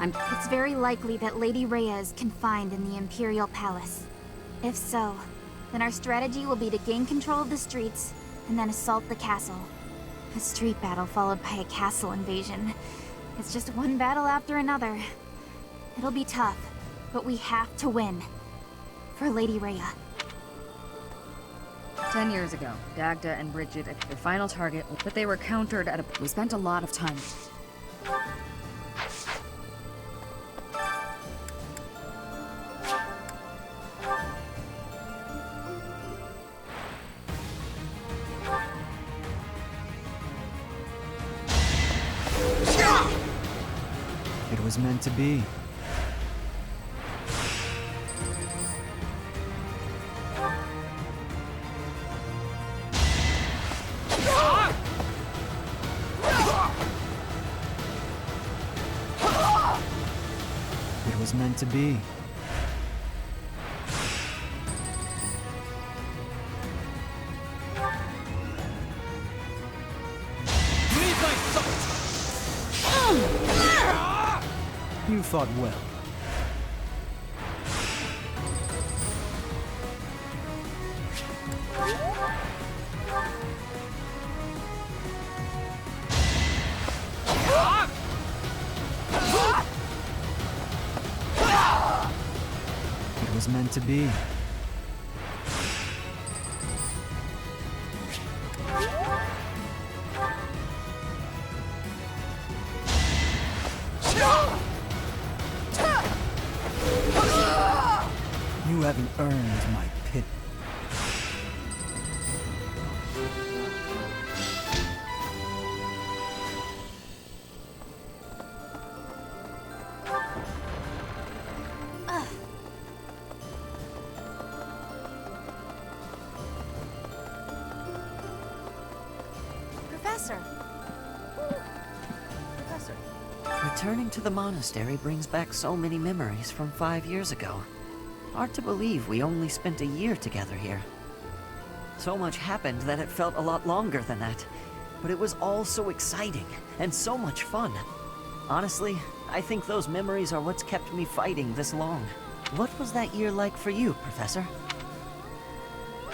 It's very likely that Lady Rhea is confined in the Imperial Palace. If so, then our strategy will be to gain control of the streets, and then assault the castle. A street battle followed by a castle invasion. It's just one battle after another. It'll be tough, but we have to win. For Lady Rhea. 10 years ago, Dagda and Bridget at their final target, but they were countered at a... We spent a lot of time. It was meant to be. It was meant to be. You fought well. It was meant to be. You haven't earned my pity. Professor! Returning to the monastery brings back so many memories from 5 years ago. Hard to believe we only spent a year together here. So much happened that it felt a lot longer than that. But it was all so exciting, and so much fun. Honestly, I think those memories are what's kept me fighting this long. What was that year like for you, Professor?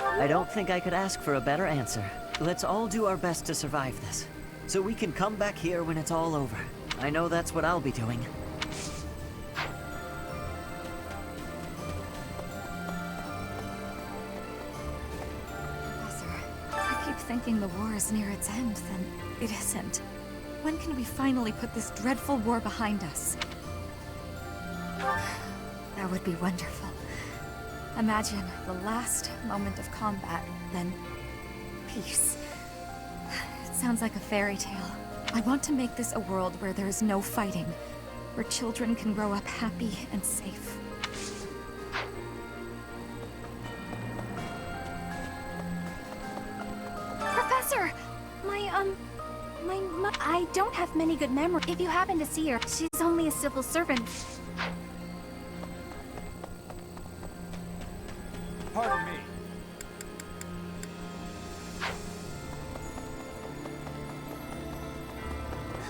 I don't think I could ask for a better answer. Let's all do our best to survive this, so we can come back here when it's all over. I know that's what I'll be doing. I keep thinking the war is near its end, then it isn't. When can we finally put this dreadful war behind us? That would be wonderful. Imagine the last moment of combat, then peace. It sounds like a fairy tale. I want to make this a world where there is no fighting, where children can grow up happy and safe. Professor! I don't have many good memories. If you happen to see her, she's only a civil servant. Pardon me.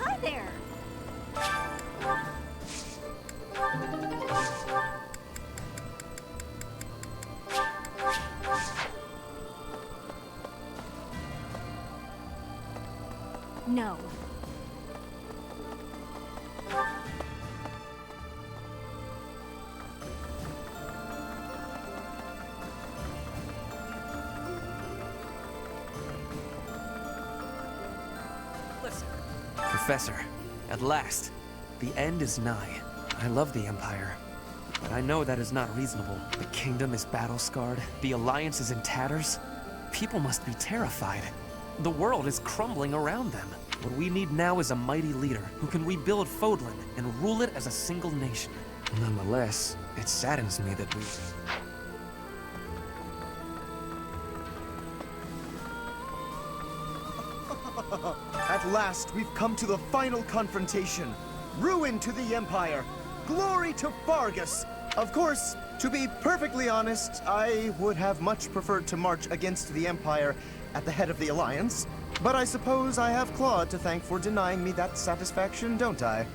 Hi there! No. Listen, Professor, at last, the end is nigh. I love the Empire, but I know that is not reasonable. The kingdom is battle-scarred, the Alliance is in tatters. People must be terrified. The world is crumbling around them. What we need now is a mighty leader who can rebuild Fodlan and rule it as a single nation. Nonetheless, it saddens me that we... At last, we've come to the final confrontation. Ruin to the Empire. Glory to Vargas. Of course, to be perfectly honest, I would have much preferred to march against the Empire at the head of the Alliance. But I suppose I have Claude to thank for denying me that satisfaction, don't I?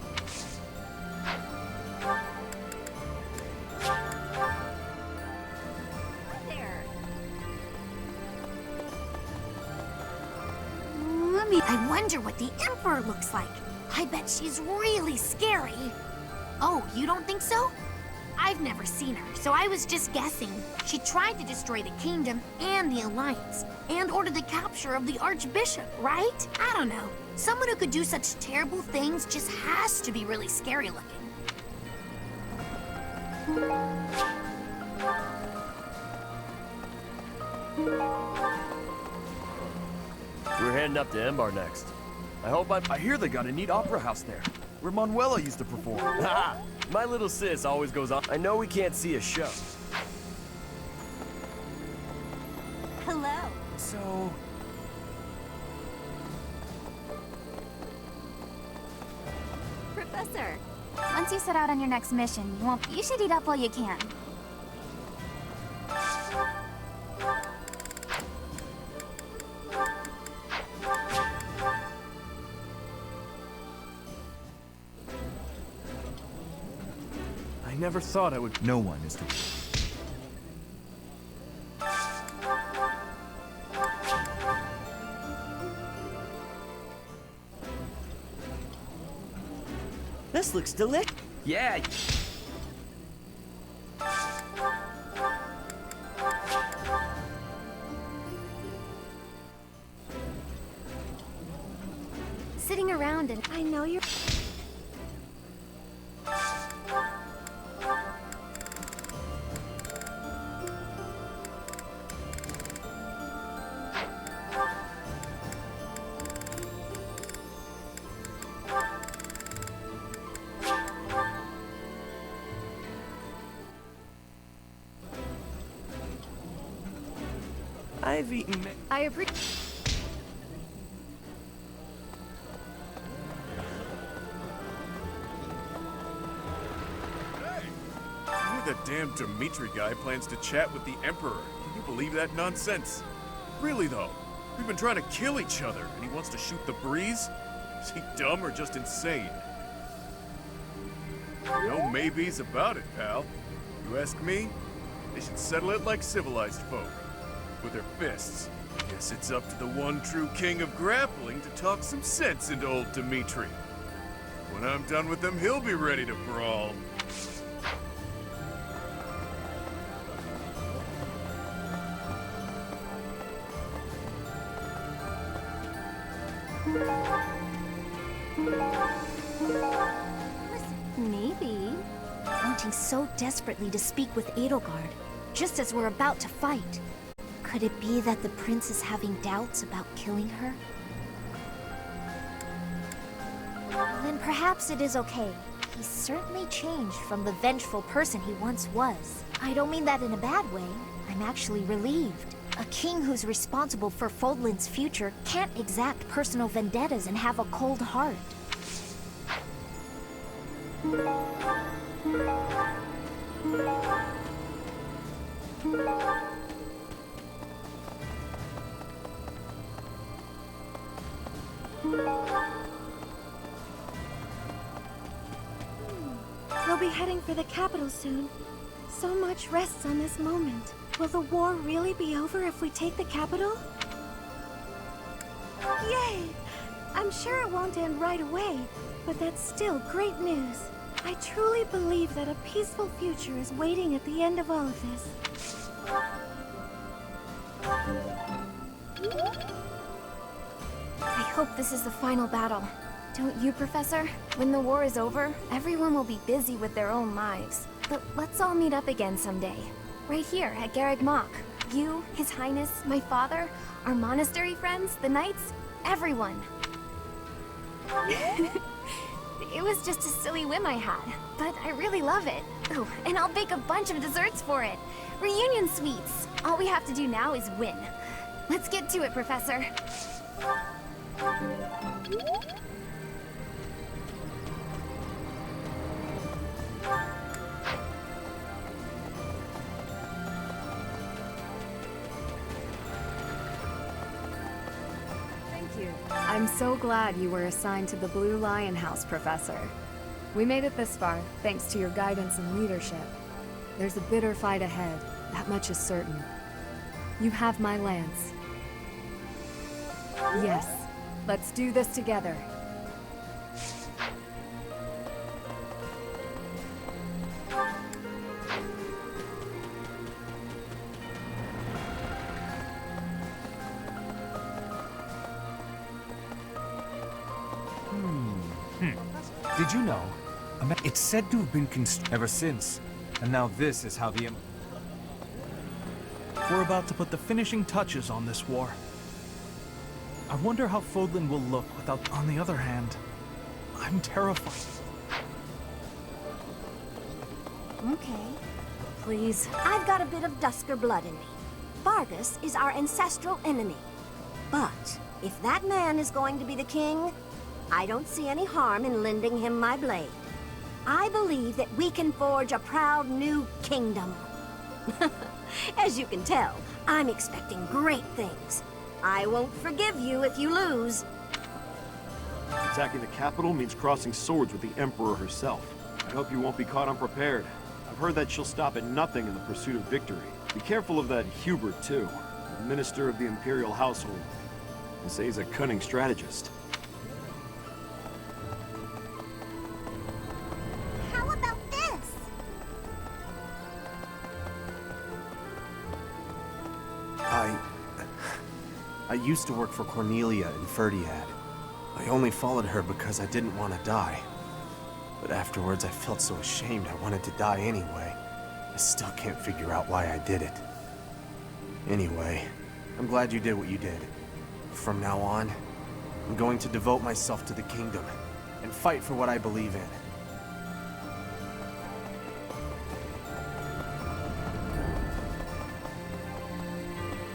I wonder what the Emperor looks like. I bet she's really scary. Oh, you don't think so? I've never seen her, so I was just guessing. She tried to destroy the kingdom and the Alliance, and order the capture of the Archbishop, right? I don't know. Someone who could do such terrible things just has to be really scary looking. We're heading up to Embar next. I hear they got a neat opera house there, where Manuela used to perform. Ha! My little sis always goes on. I know we can't see a show. Hello. So... Professor, once you set out on your next mission, you should eat up while you can. I never thought I would... No one is to... This looks delicious. Yeah. Sitting around and I know you're... I've eaten... I appreciate... The damn Dimitri guy plans to chat with the Emperor. Can you believe that nonsense? Really, though, we've been trying to kill each other, and he wants to shoot the breeze? Is he dumb or just insane? No maybes about it, pal. You ask me, they should settle it like civilized folk. With their fists. Guess it's up to the one true king of grappling to talk some sense into old Dimitri. When I'm done with him, he'll be ready to brawl. Maybe. Wanting so desperately to speak with Edelgard, just as we're about to fight. Could it be that the prince is having doubts about killing her? Then perhaps it is okay. He's certainly changed from the vengeful person he once was. I don't mean that in a bad way. I'm actually relieved. A king who's responsible for Fodlan's future can't exact personal vendettas and have a cold heart. We'll be heading for the capital soon. So much rests on this moment. Will the war really be over if we take the capital? Yay! I'm sure it won't end right away, but that's still great news. I truly believe that a peaceful future is waiting at the end of all of this. I hope this is the final battle. Don't you, Professor? When the war is over, everyone will be busy with their own lives. But let's all meet up again someday. Right here at Garreg Mach. You, His Highness, my father, our monastery friends, the knights, everyone. It was just a silly whim I had, but I really love it. Ooh, and I'll bake a bunch of desserts for it. Reunion sweets. All we have to do now is win. Let's get to it, Professor. I'm so glad you were assigned to the Blue Lion House, Professor. We made it this far, thanks to your guidance and leadership. There's a bitter fight ahead, that much is certain. You have my lance. Yes, Let's do this together. Did you know? It's said to have been ever since. And now this is how the We're about to put the finishing touches on this war. I wonder how Fodlan will look without... On the other hand, I'm terrified. Okay. Please. I've got a bit of Dusker blood in me. Vargas is our ancestral enemy. But if that man is going to be the king, I don't see any harm in lending him my blade. I believe that we can forge a proud new kingdom. As you can tell, I'm expecting great things. I won't forgive you if you lose. Attacking the capital means crossing swords with the Emperor herself. I hope you won't be caught unprepared. I've heard that she'll stop at nothing in the pursuit of victory. Be careful of that Hubert, too. The Minister of the Imperial Household. They say he's a cunning strategist. How about this? I used to work for Cornelia in Ferdiad. I only followed her because I didn't want to die. But afterwards I felt so ashamed I wanted to die anyway. I still can't figure out why I did it. Anyway, I'm glad you did what you did. From now on, I'm going to devote myself to the kingdom and fight for what I believe in.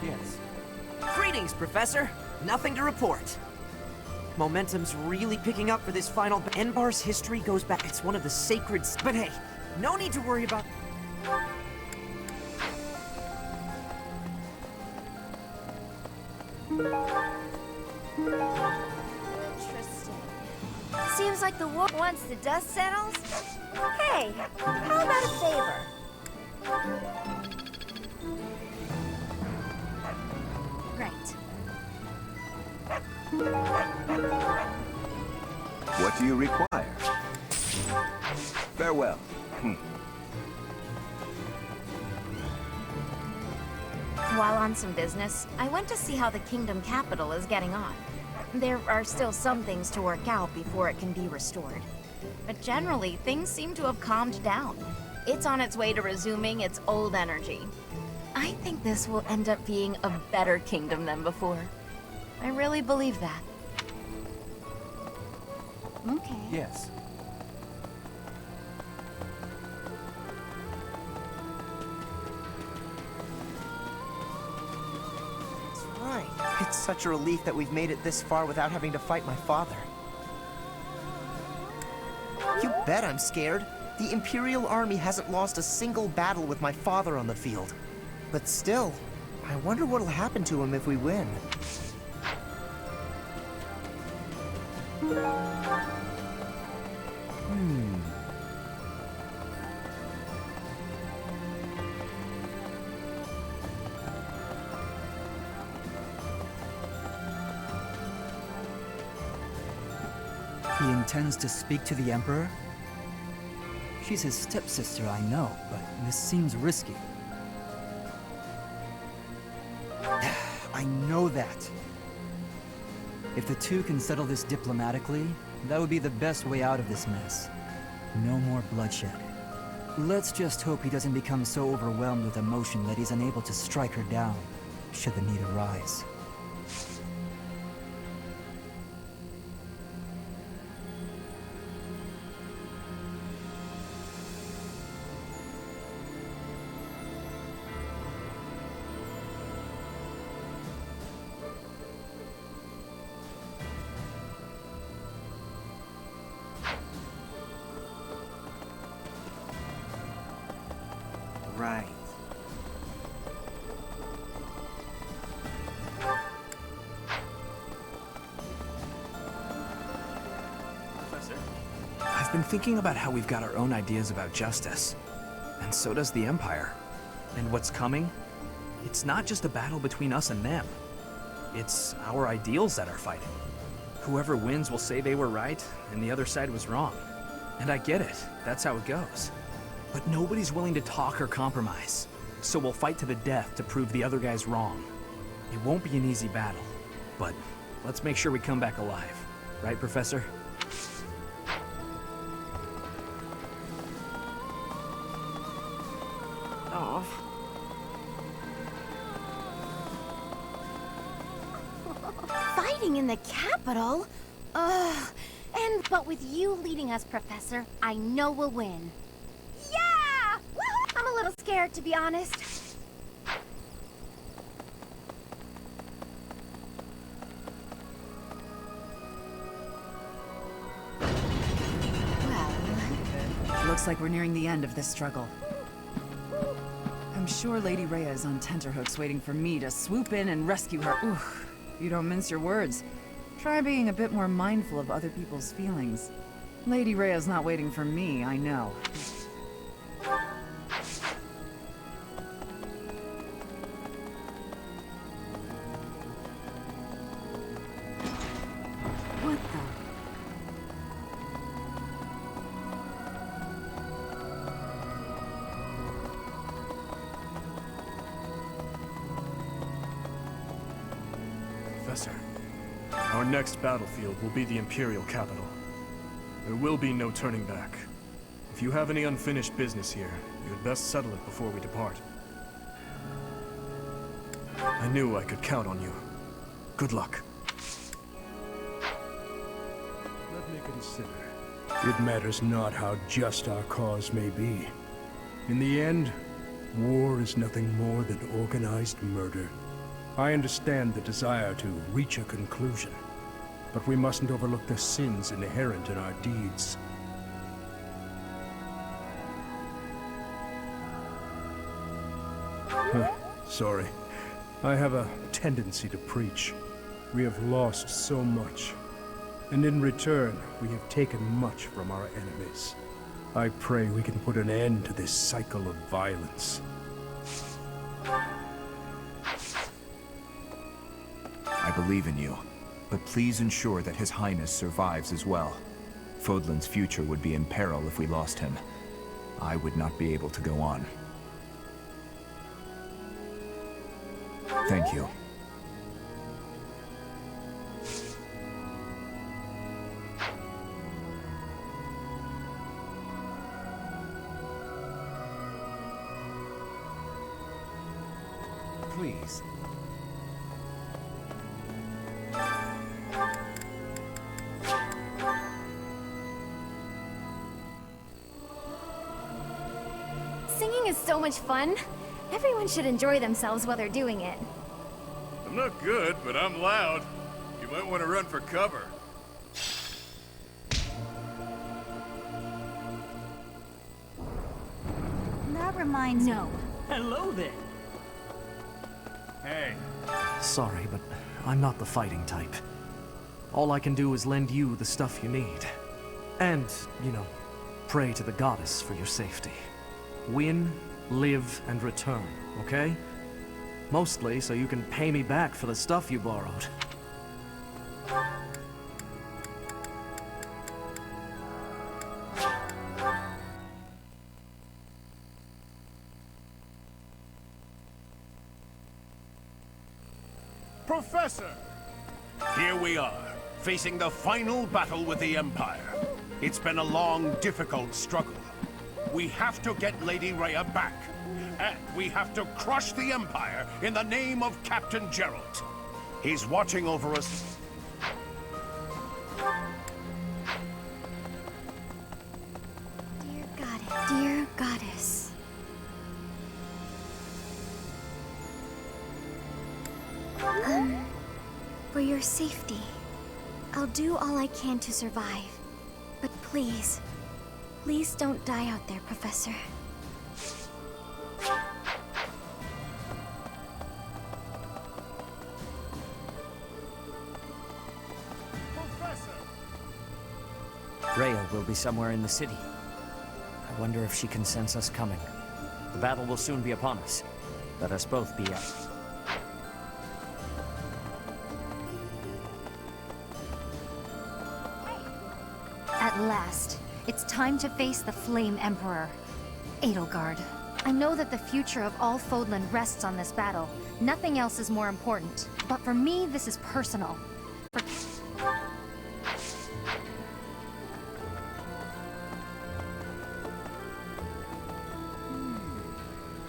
Yes. Greetings, Professor. Nothing to report. Momentum's really picking up for this final... Enbar's history goes back... It's one of the sacred... But hey, no need to worry about... Interesting. Seems like the war... Once the dust settles... Hey, how about a favor? Right. What do you require? Farewell. While on some business, I went to see how the kingdom capital is getting on. There are still some things to work out before it can be restored. But generally, things seem to have calmed down. It's on its way to resuming its old energy. I think this will end up being a better kingdom than before. I really believe that. Okay. Yes. That's right. It's such a relief that we've made it this far without having to fight my father. You bet I'm scared. The Imperial Army hasn't lost a single battle with my father on the field. But still, I wonder what'll happen to him if we win. He intends to speak to the Emperor? She's his stepsister, I know, but this seems risky. I know that. If the two can settle this diplomatically, that would be the best way out of this mess. No more bloodshed. Let's just hope he doesn't become so overwhelmed with emotion that he's unable to strike her down, should the need arise. Right. Professor? I've been thinking about how we've got our own ideas about justice. And so does the Empire. And what's coming? It's not just a battle between us and them. It's our ideals that are fighting. whoever wins will say they were right and the other side was wrong. And I get it, that's how it goes. But nobody's willing to talk or compromise. So we'll fight to the death to prove the other guy's wrong. It won't be an easy battle, but let's make sure we come back alive. Right, Professor? Oh. Fighting in the capital? Ugh. But with you leading us, Professor, I know we'll win. Yeah! Woohoo! I'm a little scared, to be honest. Looks like we're nearing the end of this struggle. I'm sure Lady Rhea is on tenterhooks waiting for me to swoop in and rescue her. Oof, you don't mince your words. Try being a bit more mindful of other people's feelings. Lady Rhea's not waiting for me, I know. What the? Professor, our next battlefield will be the Imperial capital. There will be no turning back. If you have any unfinished business here, you had best settle it before we depart. I knew I could count on you. Good luck. Let me consider. It matters not how just our cause may be. In the end, war is nothing more than organized murder. I understand the desire to reach a conclusion, but we mustn't overlook the sins inherent in our deeds. Sorry. I have a tendency to preach. We have lost so much, and in return, we have taken much from our enemies. I pray we can put an end to this cycle of violence. I believe in you, but please ensure that His Highness survives as well. Fodlan's future would be in peril if we lost him. I would not be able to go on. Thank you. Please. Singing is so much fun. Everyone should enjoy themselves while they're doing it. I'm not good, but I'm loud. You might want to run for cover. That reminds me. No. Hello there. Hey. Sorry, but I'm not the fighting type. All I can do is lend you the stuff you need. And, you know, pray to the goddess for your safety. Win, live, and return, okay? Mostly so you can pay me back for the stuff you borrowed. Professor! Here we are, facing the final battle with the Empire. It's been a long, difficult struggle. We have to get Lady Rhea back. And we have to crush the Empire in the name of Captain Geralt. He's watching over us. Dear Goddess. For your safety, I'll do all I can to survive. But please, please don't die out there, Professor. Rhea will be somewhere in the city. I wonder if she can sense us coming. The battle will soon be upon us. Let us both be up. last, it's time to face the Flame Emperor, Edelgard. I know that the future of all Fodlan rests on this battle. Nothing else is more important. But for me, this is personal.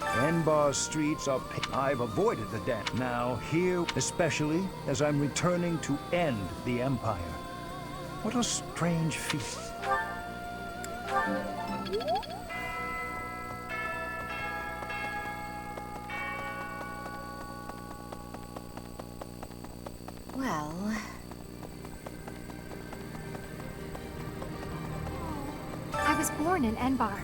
Enbar's streets are I've avoided the death. Now here, especially as I'm returning to end the Empire. What a strange feat. Well... I was born in Enbar.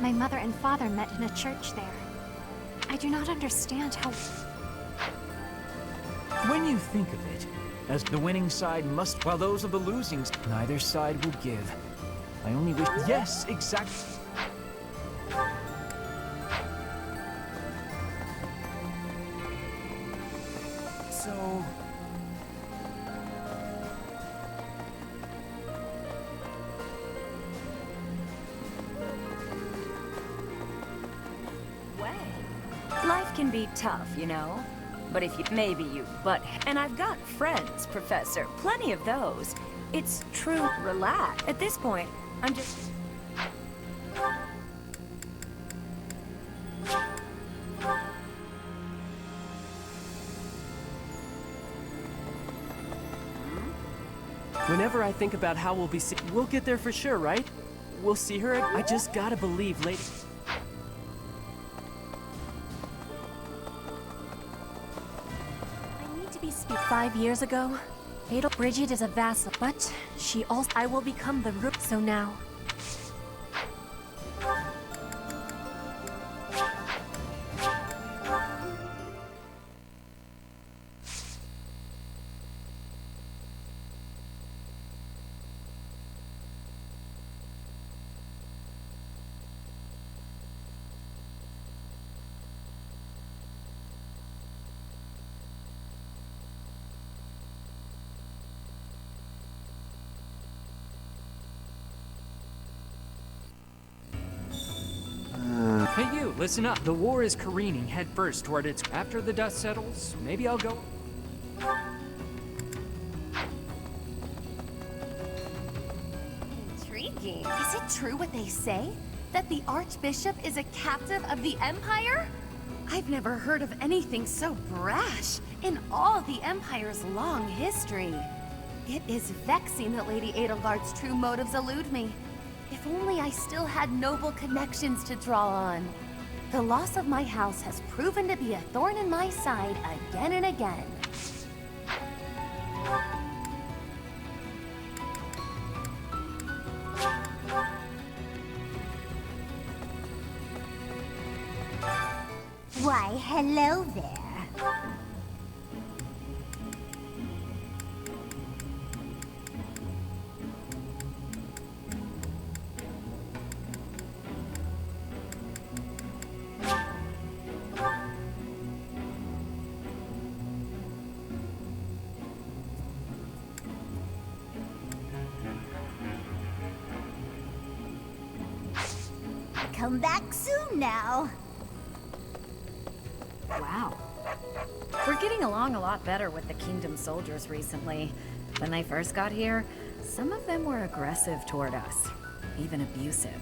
My mother and father met in a church there. I do not understand how... When you think of it, as the winning side must, while those of the losing, neither side will give. I only wish... Yes, exactly. So... Life can be tough, you know? But if you... maybe you butt... And I've got friends, Professor. Plenty of those. It's true. Relax. At this point, I'm just... Whenever I think about how we'll be we'll get there for sure, right? We'll see her. I just gotta believe, lady. I need to be 5 years ago, Bridget is a vassal, but she also... I will become the rook, so now... Hey you, listen up. The war is careening headfirst toward its... After the dust settles, maybe I'll go... Intriguing. Is it true what they say? That the Archbishop is a captive of the Empire? I've never heard of anything so brash in all the Empire's long history. It is vexing that Lady Edelgard's true motives elude me. If only I still had noble connections to draw on. The loss of my house has proven to be a thorn in my side again and again. Why, hello there. Come back soon now. Wow. We're getting along a lot better with the Kingdom soldiers recently. When they first got here, some of them were aggressive toward us, even abusive.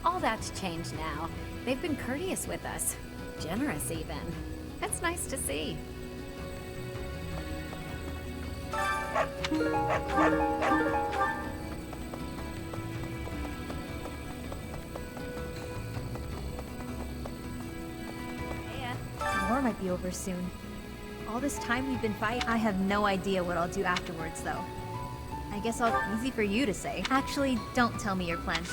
All that's changed now. They've been courteous with us, generous even. It's nice to see. The war might be over soon. All this time we've been fighting, I have no idea what I'll do afterwards, though. I guess easy for you to say. Actually, don't tell me your plan.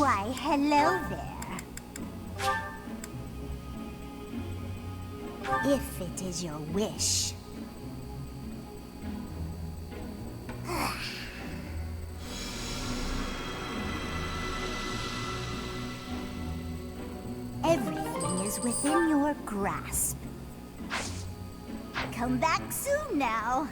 Why, hello there. If it is your wish. Everything is within your grasp. Come back soon now.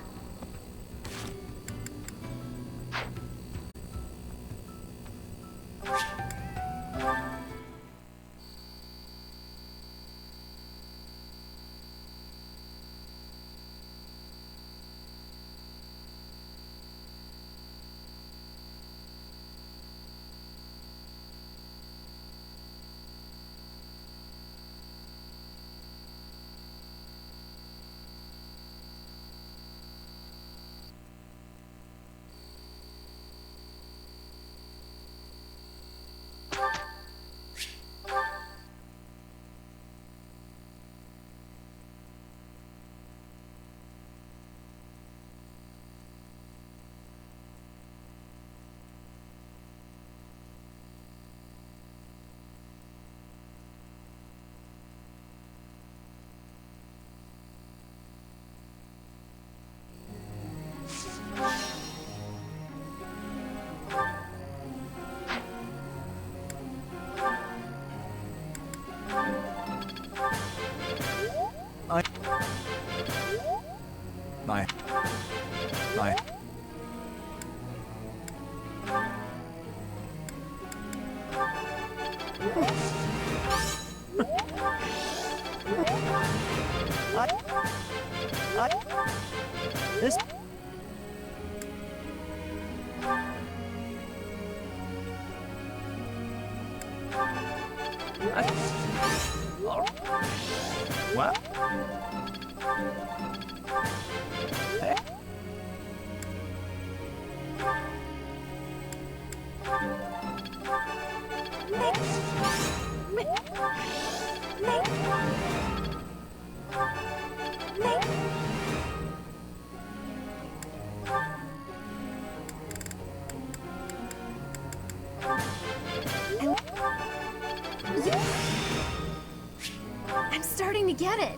This... What? Hey. I'm starting to get it.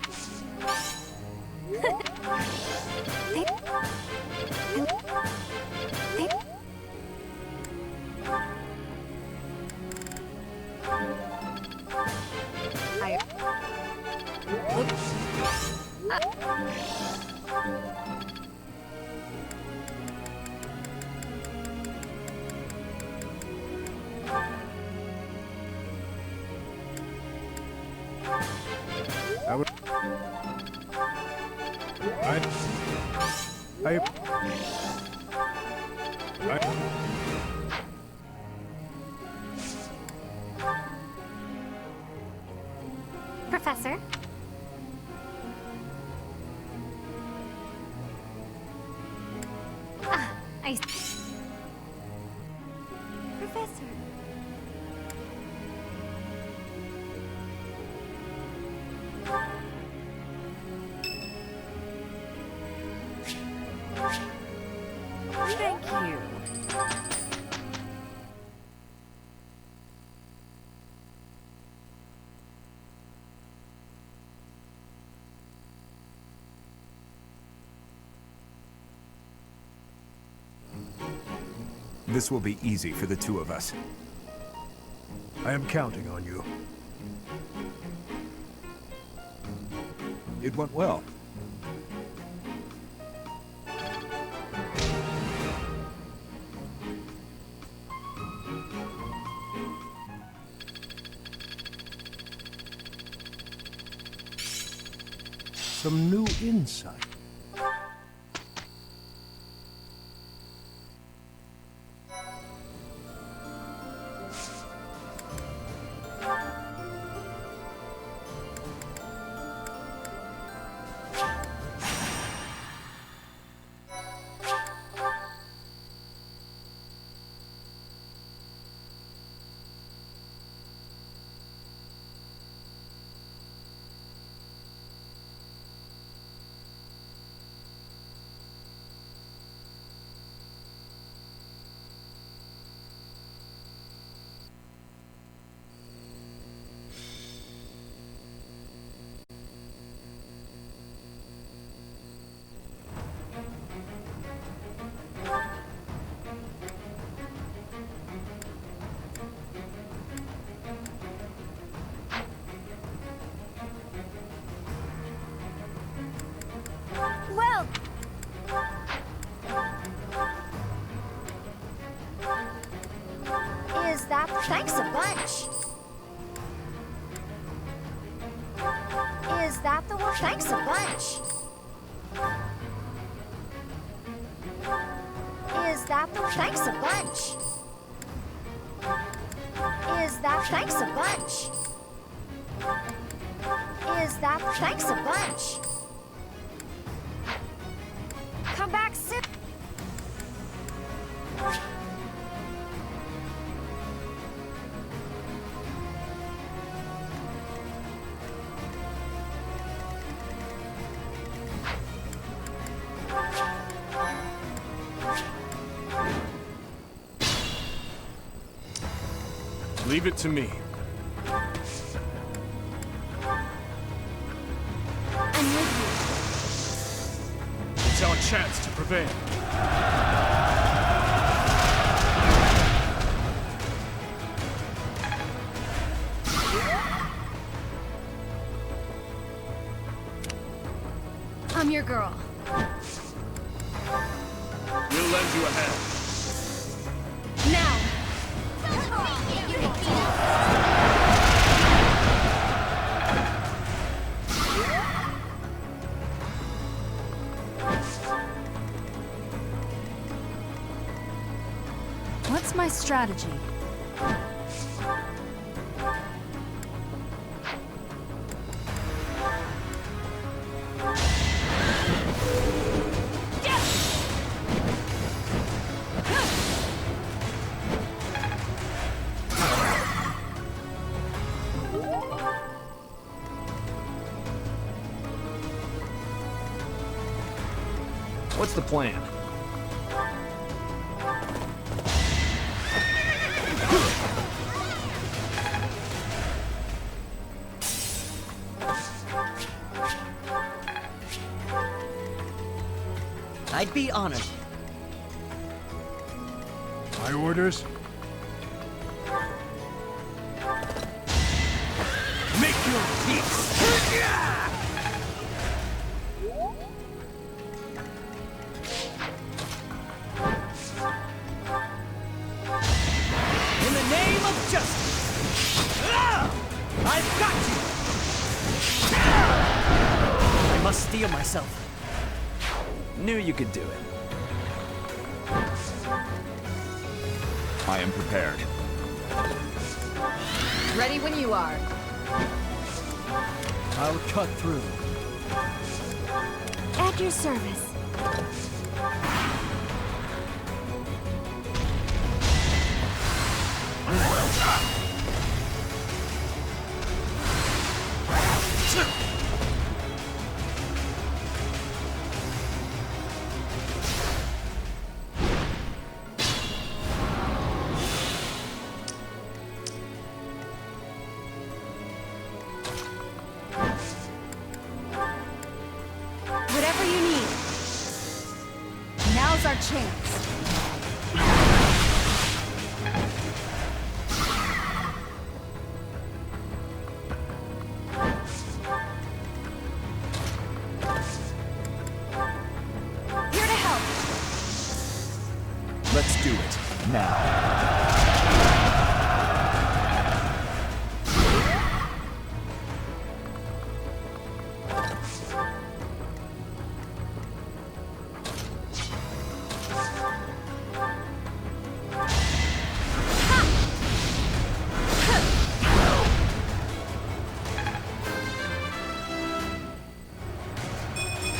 Professor? I... Professor. Thank you. This will be easy for the two of us. I am counting on you. It went well. Some new insight. Is that... Thanks a bunch. Is that the one? Thanks a bunch. Is that the... Thanks a bunch. Is that... Thanks a bunch. Is that... Thanks a bunch. Come back soon. Leave it to me. I'm with It's our chance to prevail. you. I'm your girl. We'll lend you a hand. Now. What's my strategy? What's the plan? I'd be honored. My orders? Make your peace! In the name of justice! I've got you! I must steel myself. Knew you could do it. I am prepared. Ready when you are. I'll cut through. At your service. Whatever you need. Now's our chance. Here to help. Let's do it. Now.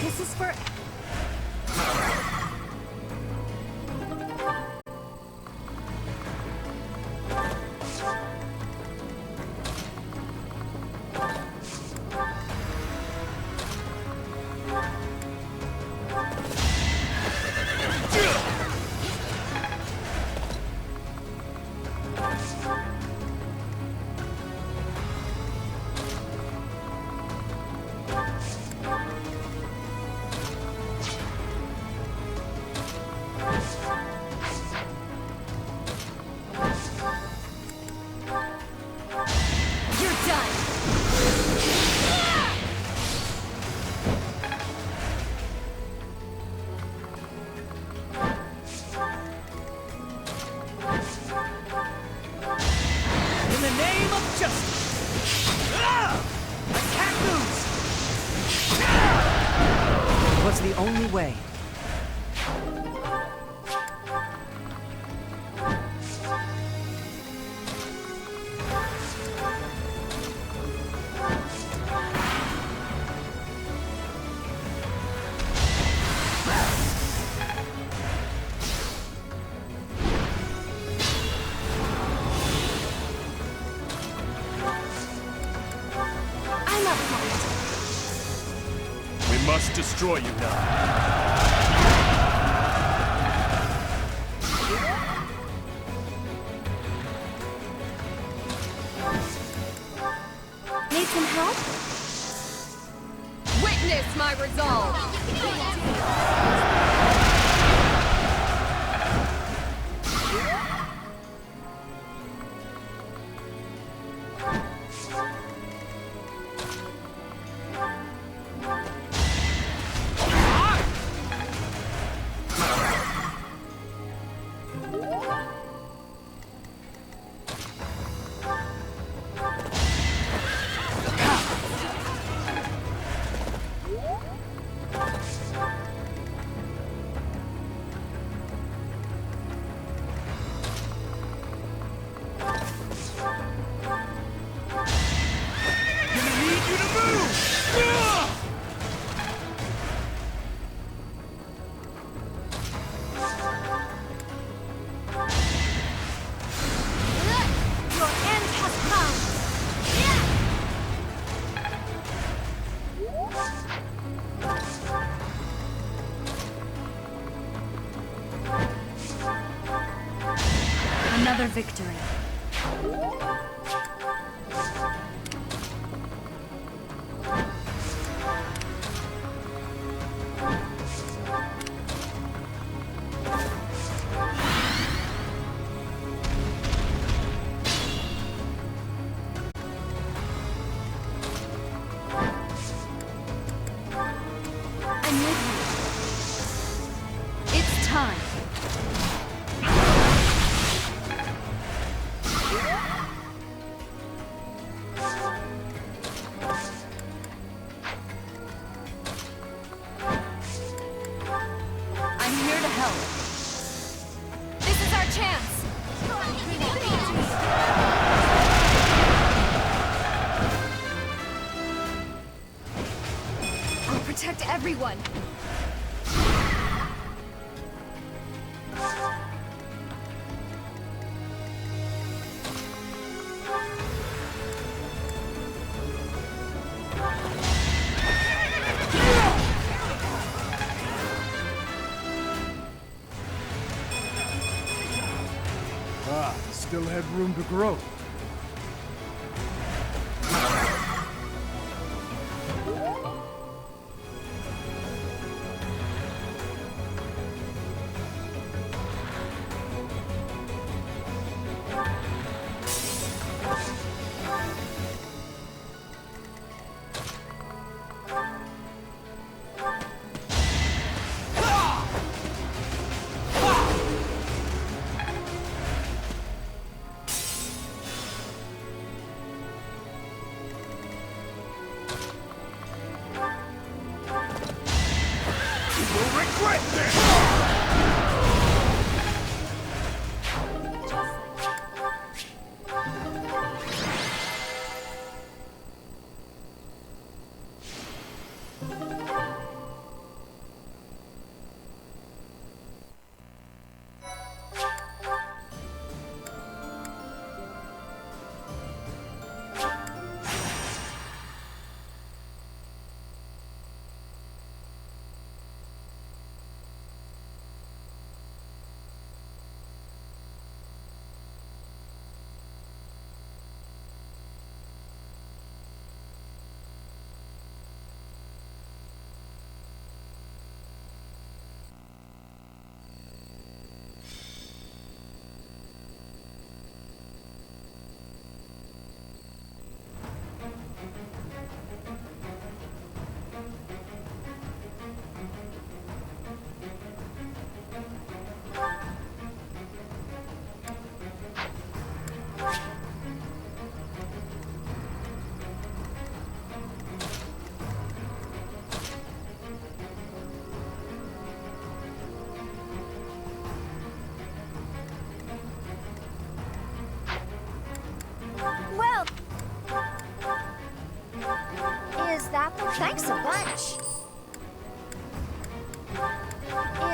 This is for... only way. We must destroy you now. Need some help? Witness my resolve! Another victory. I'm with you. It's time. I'm here to help. This is our chance. I'll protect everyone. Still had room to grow.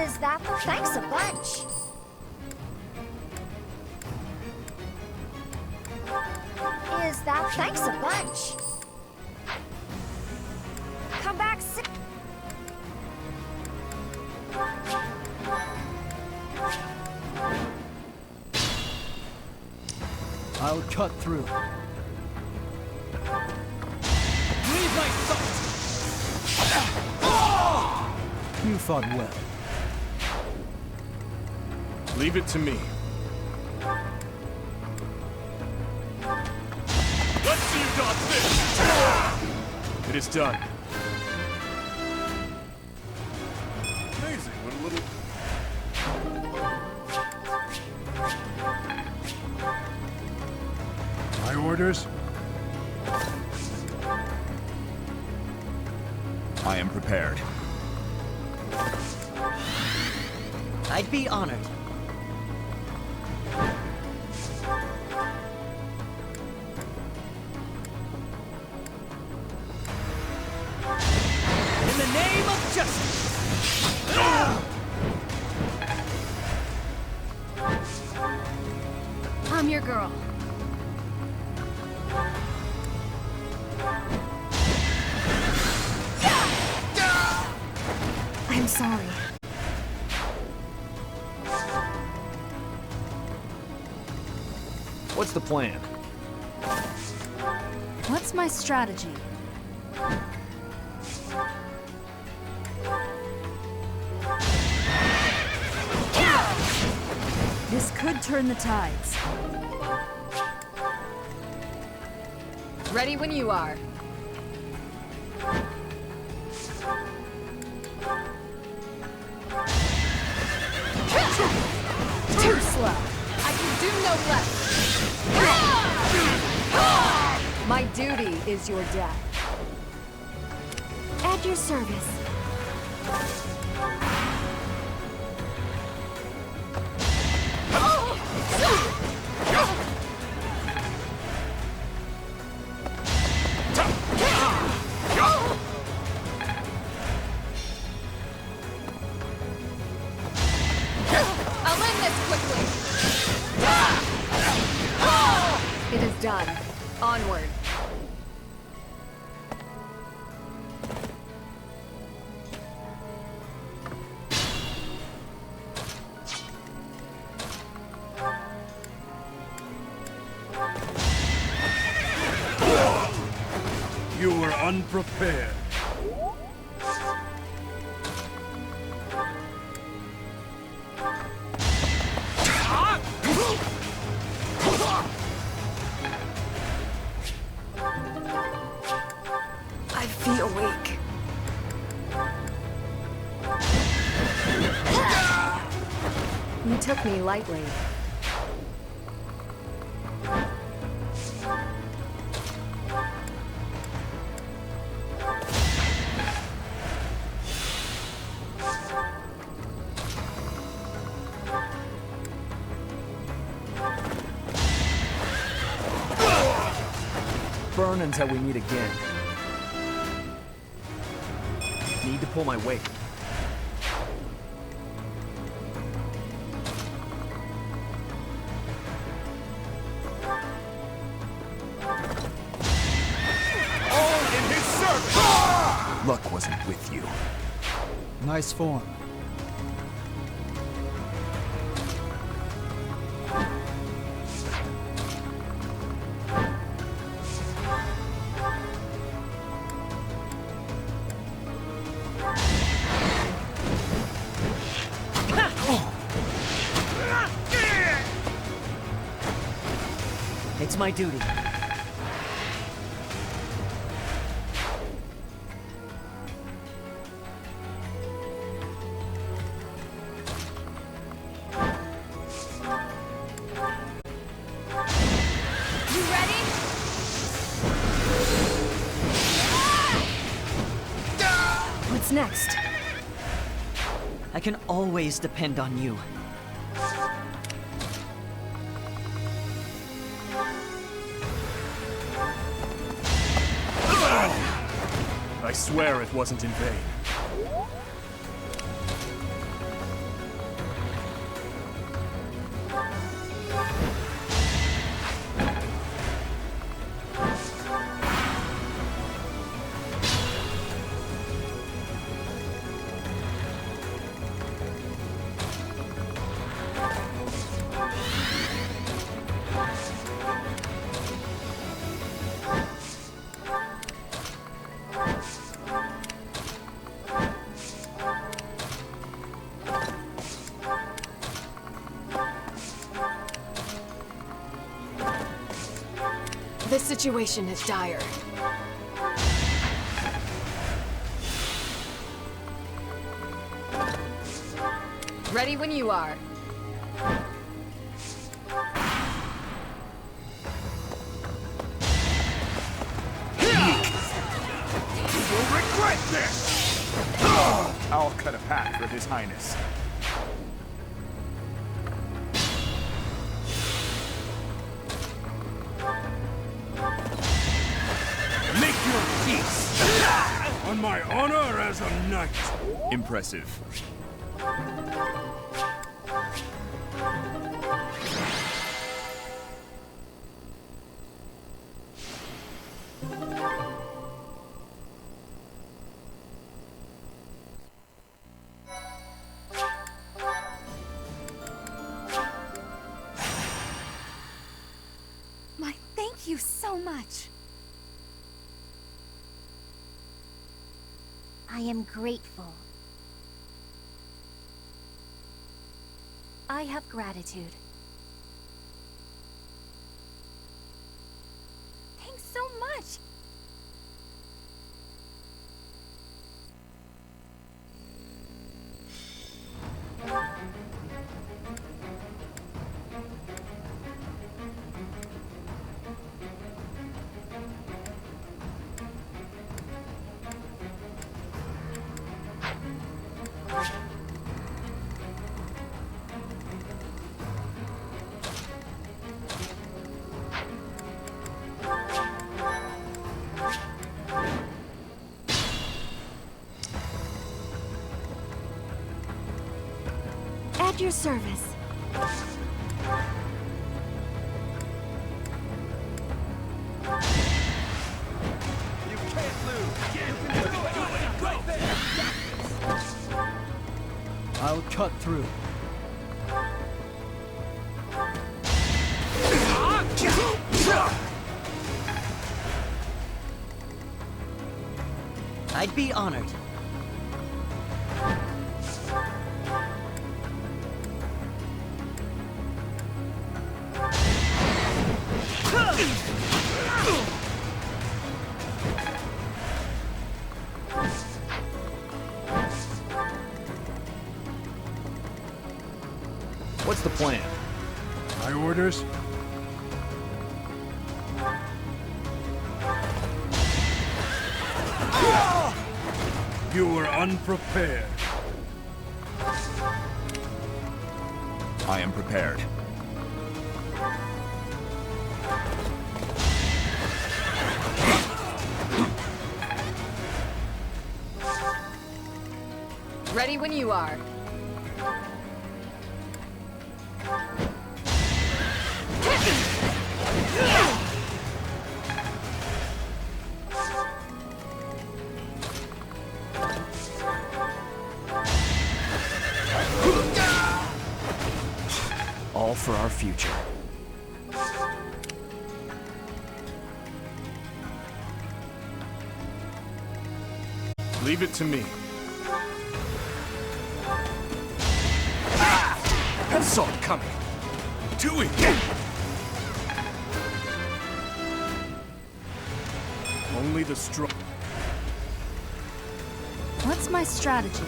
Is that the... Thanks a bunch. Is that... Thanks a bunch. Come back soon. I'll cut through. Leave my sight! You fought well. Leave it to me. Let's see you dodge this! It is done. Amazing what a little... My orders? I am prepared. I'd be honored. In the name of justice! I'm your girl. I'm sorry. What's the plan? What's my strategy? This could turn the tides. Ready when you are. Too slow. I can do no less. My duty is your death. At your service. I'll end this quickly. It is done. Onward. You were unprepared. I feel weak. You took me lightly. Burn until we meet again. Need to pull my weight. All in his service! Luck wasn't with you. Nice form. It's my duty. You ready? What's next? I can always depend on you. I swear it wasn't in vain. This situation is dire. Ready when you are. You'll regret this! I'll cut a path for His Highness. Make your peace! On my honor as a knight! Impressive. Thank you so much. I am grateful. I have gratitude. Thanks so much. At your service. You can't lose! You can do it! Right there! I'll cut through. I'd be honored. What's the plan? My orders? You were unprepared. I am prepared. Ready when you are. All for our future. Leave it to me. I saw it coming. Do it! Only the strong. What's my strategy?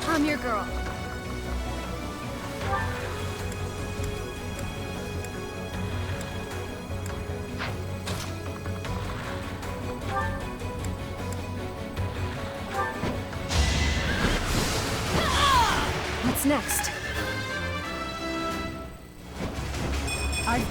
I'm your girl. What's next? I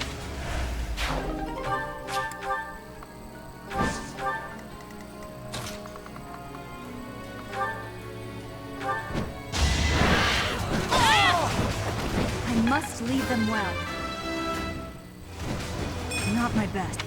must lead them well. Not my best.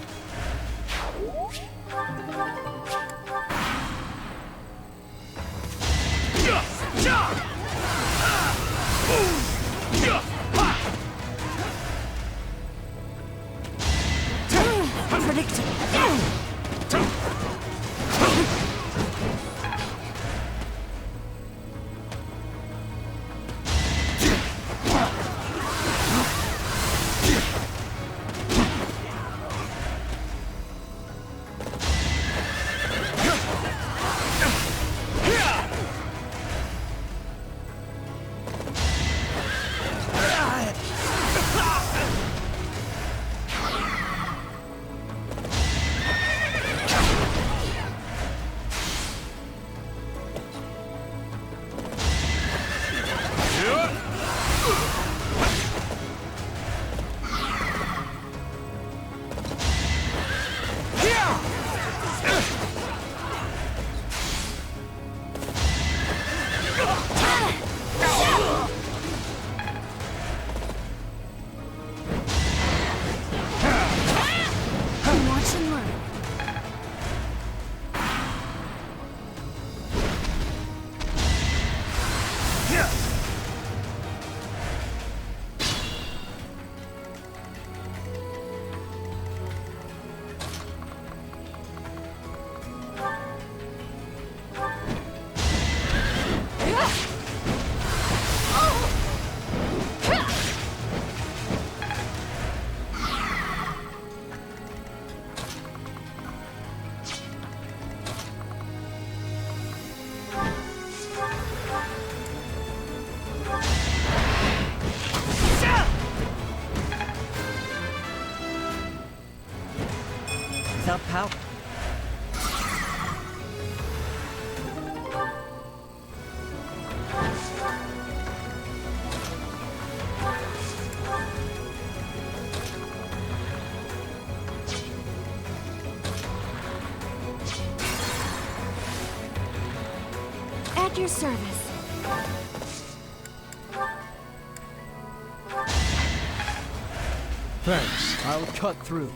Watch and learn. Without power. At your service. Thanks. I'll cut through.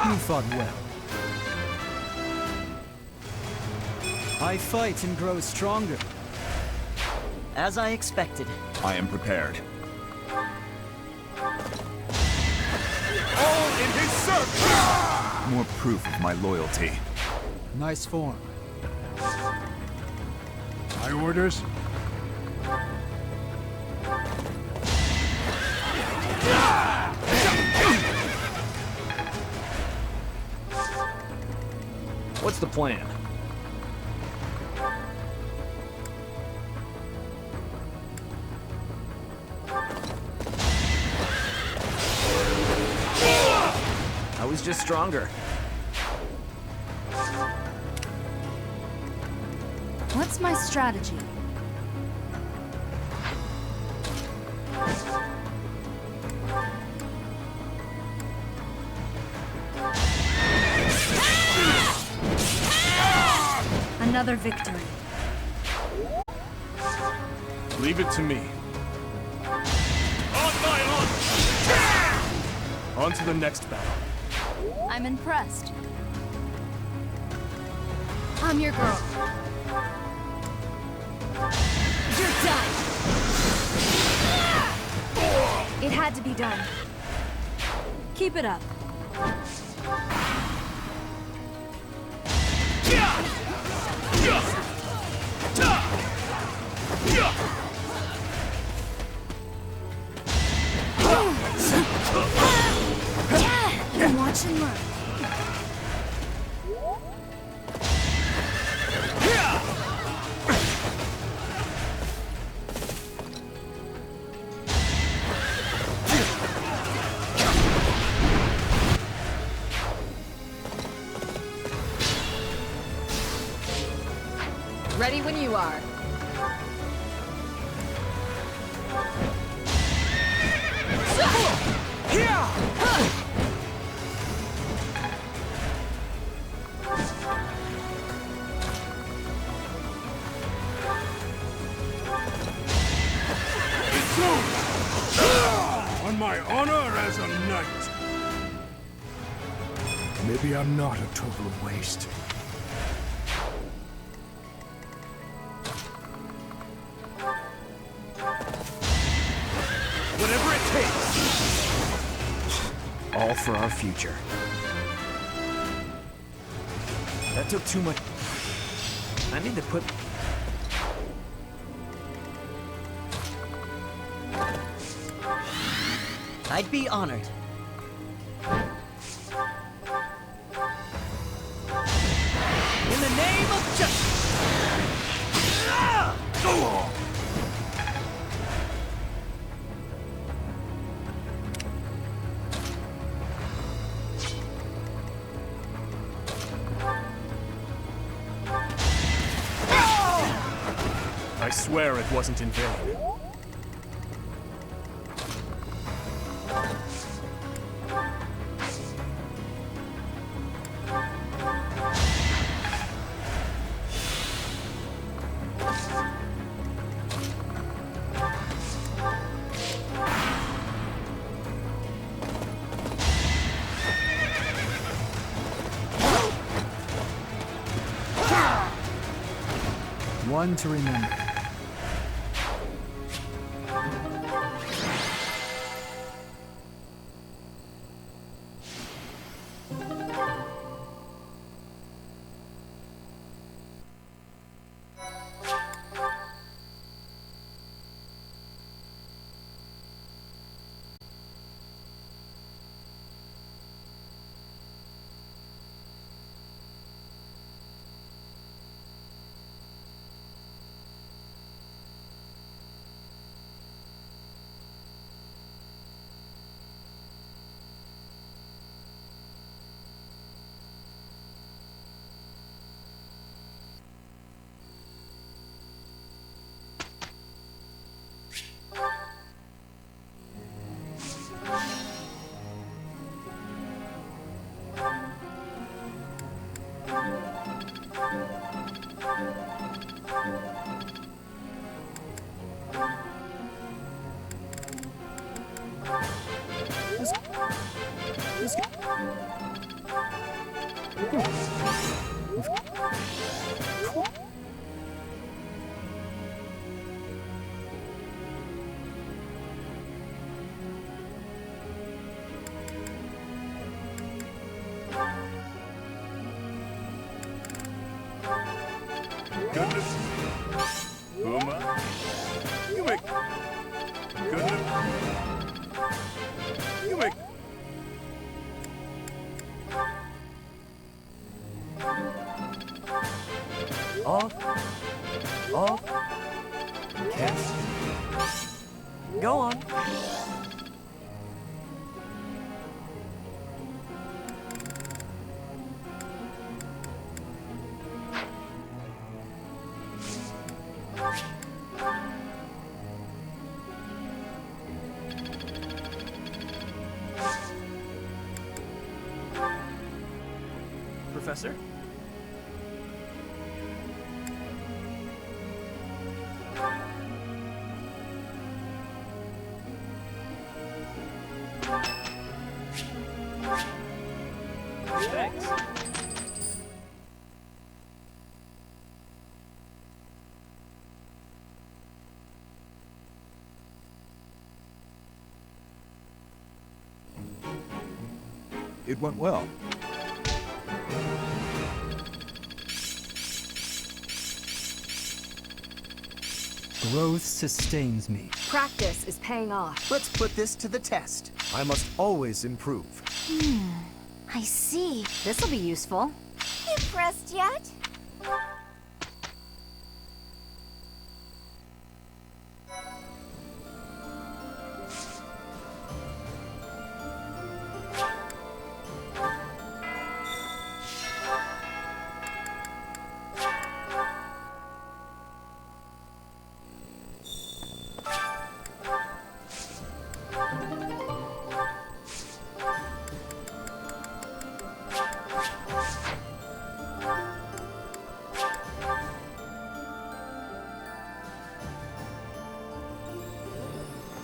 You fought well. I fight and grow stronger. As I expected. I am prepared. All in his service! More proof of my loyalty. Nice form. My orders? What's the plan? I was just stronger. What's my strategy? Another victory. Leave it to me. On my honor! On to the next battle. I'm impressed. I'm your girl. You're done. It had to be done. Keep it up. Watch and learn. Ready when you are. On my honor as a knight. Maybe I'm not a total waste. Whatever it takes. All for our future. That took too much. I need to put... I'd be honored. In the name of justice! I swear it wasn't in vain. One to remember. Goodness. Who am I? You make... Goodness. You make... Off. Cast. Go on. Professor? Thanks. It went well. Growth sustains me. Practice is paying off. Let's put this to the test. I must always improve. I see. This'll be useful. Impressed yet?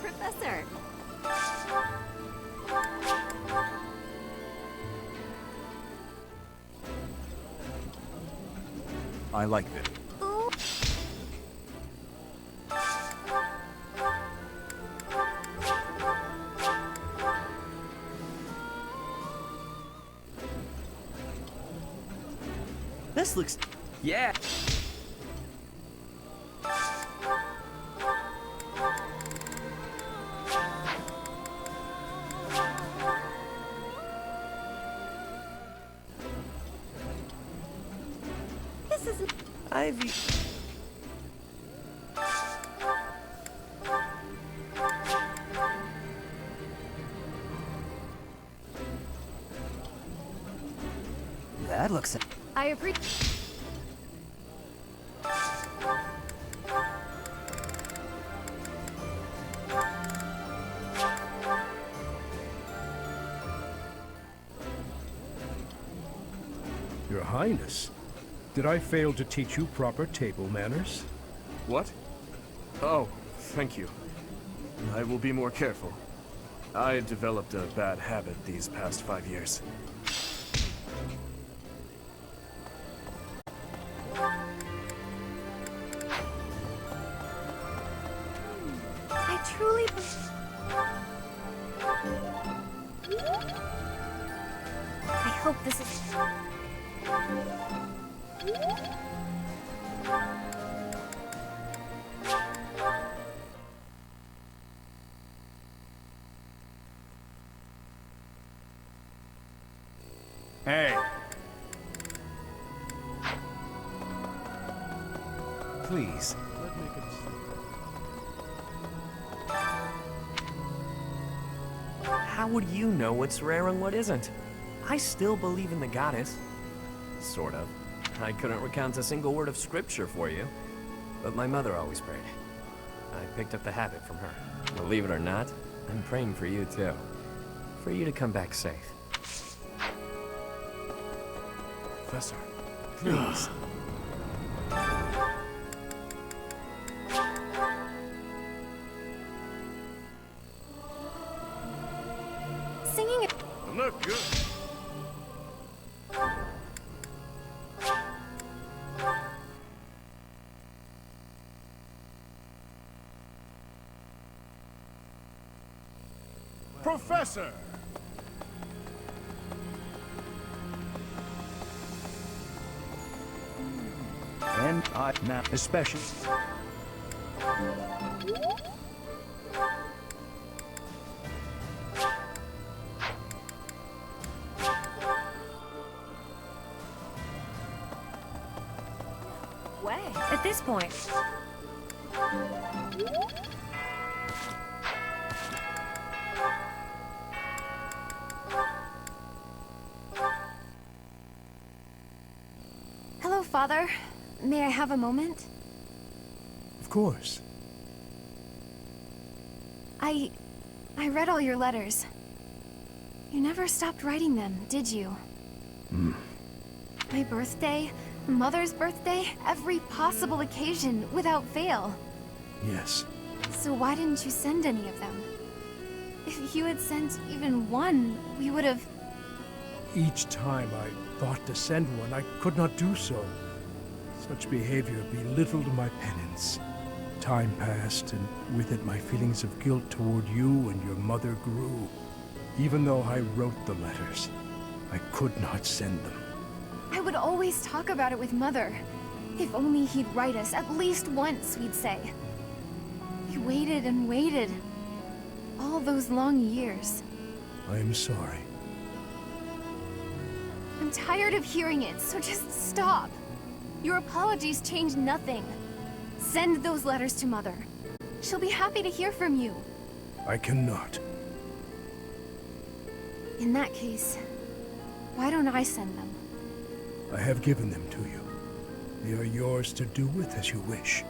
Professor. I like it. This looks... Yeah. This is... Ivy... That looks... I appreciate... Highness, did I fail to teach you proper table manners? What? Oh, thank you. I will be more careful. I developed a bad habit these past 5 years. I truly I hope this is... Hey! Please. How would you know what's rare and what isn't? I still believe in the goddess. Sort of. I couldn't recount a single word of scripture for you, but my mother always prayed. I picked up the habit from her. Believe it or not, I'm praying for you too. For you to come back safe. Professor, please. singing it. I'm not good. Professor! And I now especially. Way. At this point. Hello, Father. May I have a moment? Of course. I read all your letters. You never stopped writing them, did you? My birthday, Mother's birthday, every possible occasion, without fail. Yes. So why didn't you send any of them? If you had sent even one, we would have... Each time I thought to send one, I could not do so. Such behavior belittled my penance. Time passed, and with it my feelings of guilt toward you and your mother grew. Even though I wrote the letters, I could not send them. I would always talk about it with Mother. If only he'd write us at least once, we'd say. We waited and waited. All those long years. I am sorry. I'm tired of hearing it, so just stop. Your apologies change nothing. Send those letters to Mother. She'll be happy to hear from you. I cannot. In that case, why don't I send them? I have given them to you. They are yours to do with as you wish.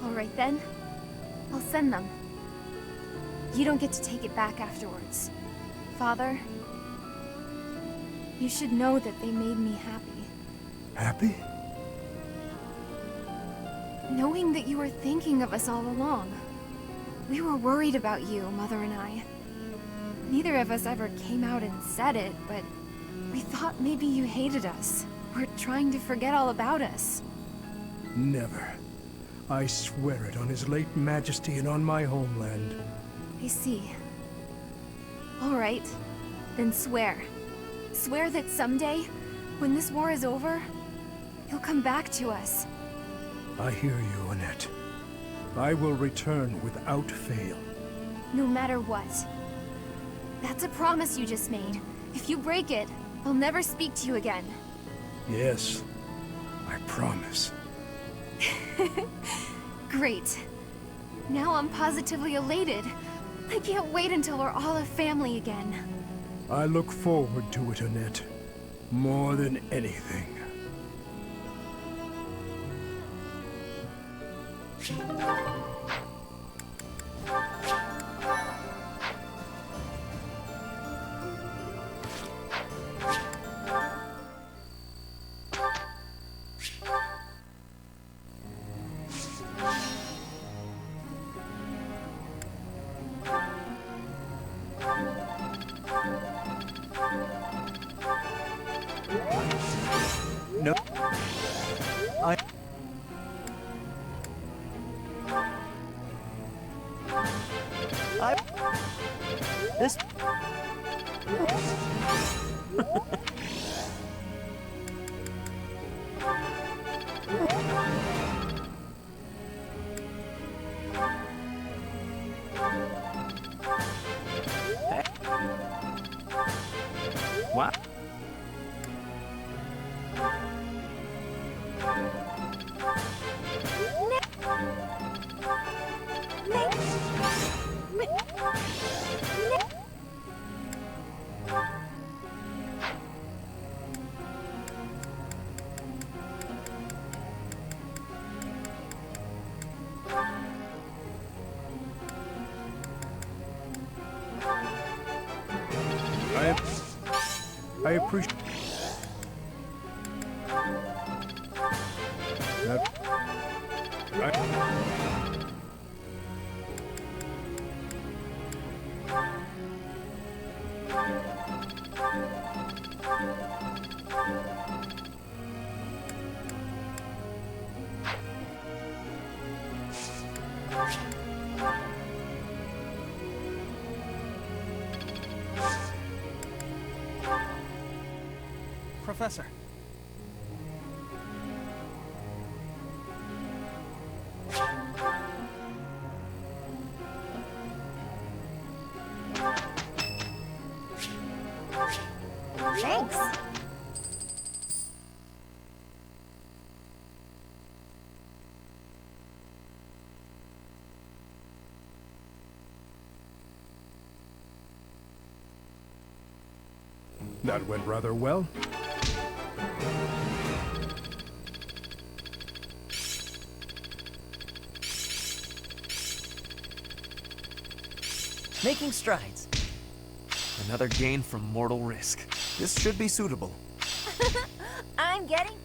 All right then. I'll send them. You don't get to take it back afterwards. Father, you should know that they made me happy. Happy? Knowing that you were thinking of us all along. We were worried about you, Mother and I. Neither of us ever came out and said it, but we thought maybe you hated us. Were trying to forget all about us. Never. I swear it on His late Majesty and on my homeland. I see. All right. Then swear. Swear that someday, when this war is over, you'll come back to us. I hear you, Annette. I will return without fail. No matter what. That's a promise you just made. If you break it, I'll never speak to you again. Yes, I promise. Great. Now I'm positively elated. I can't wait until we're all a family again. I look forward to it, Annette. More than anything. This... What? I appreciate that. Professor. Thanks. That went rather well. Making strides. Another gain from mortal risk. This should be suitable. I'm getting...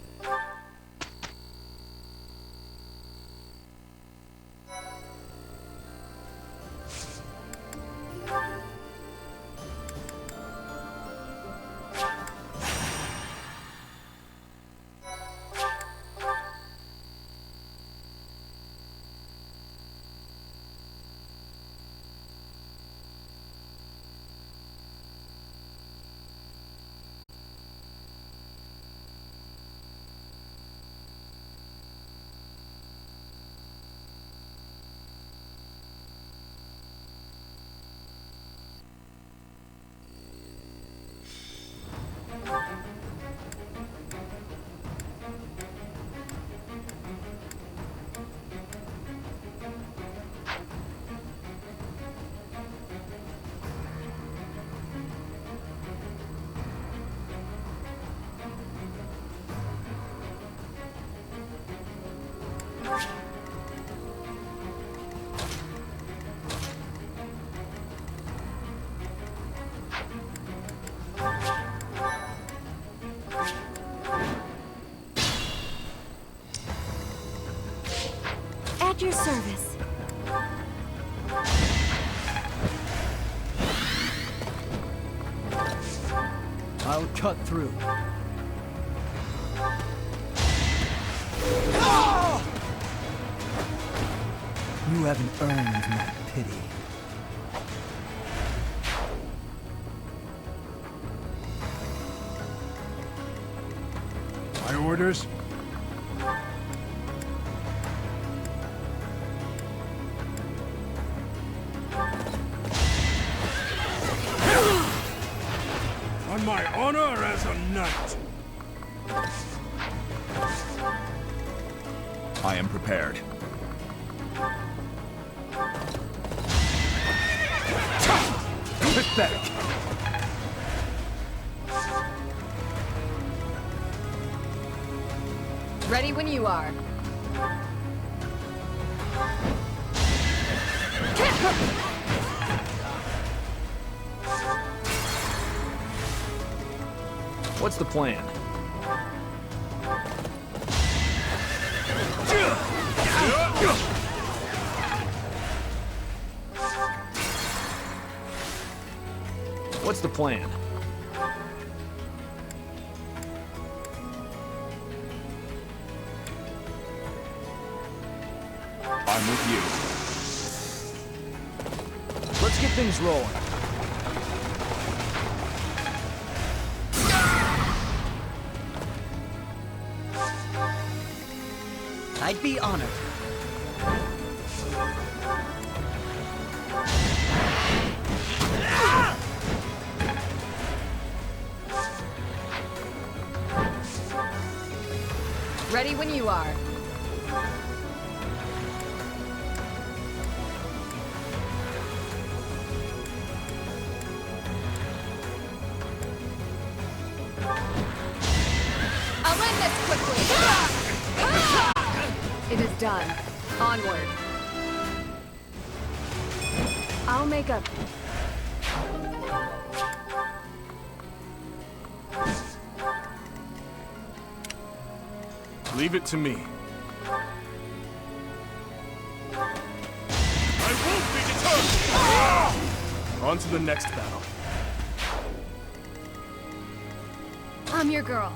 At your service. I'll cut through. You haven't earned my pity. My orders? On my honor as a knight. I am prepared. Pathetic. Ready when you are. What's the plan? What's the plan? I'm with you. Let's get things rolling. I'd be honored. Ready when you are. I'll end this quickly. It is done. Onward. I'll make up. Leave it to me. I won't be deterred! On to the next battle. I'm your girl.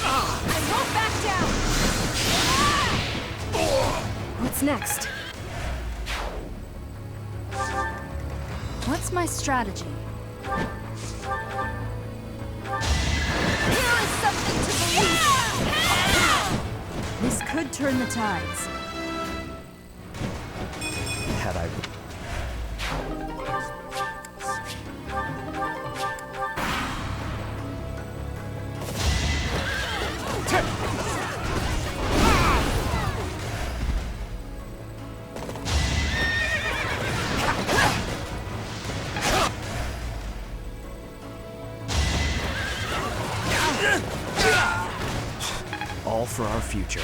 I won't back down! What's next? What's my strategy? Here is something to believe! This could turn the tides. Had I... All for our future.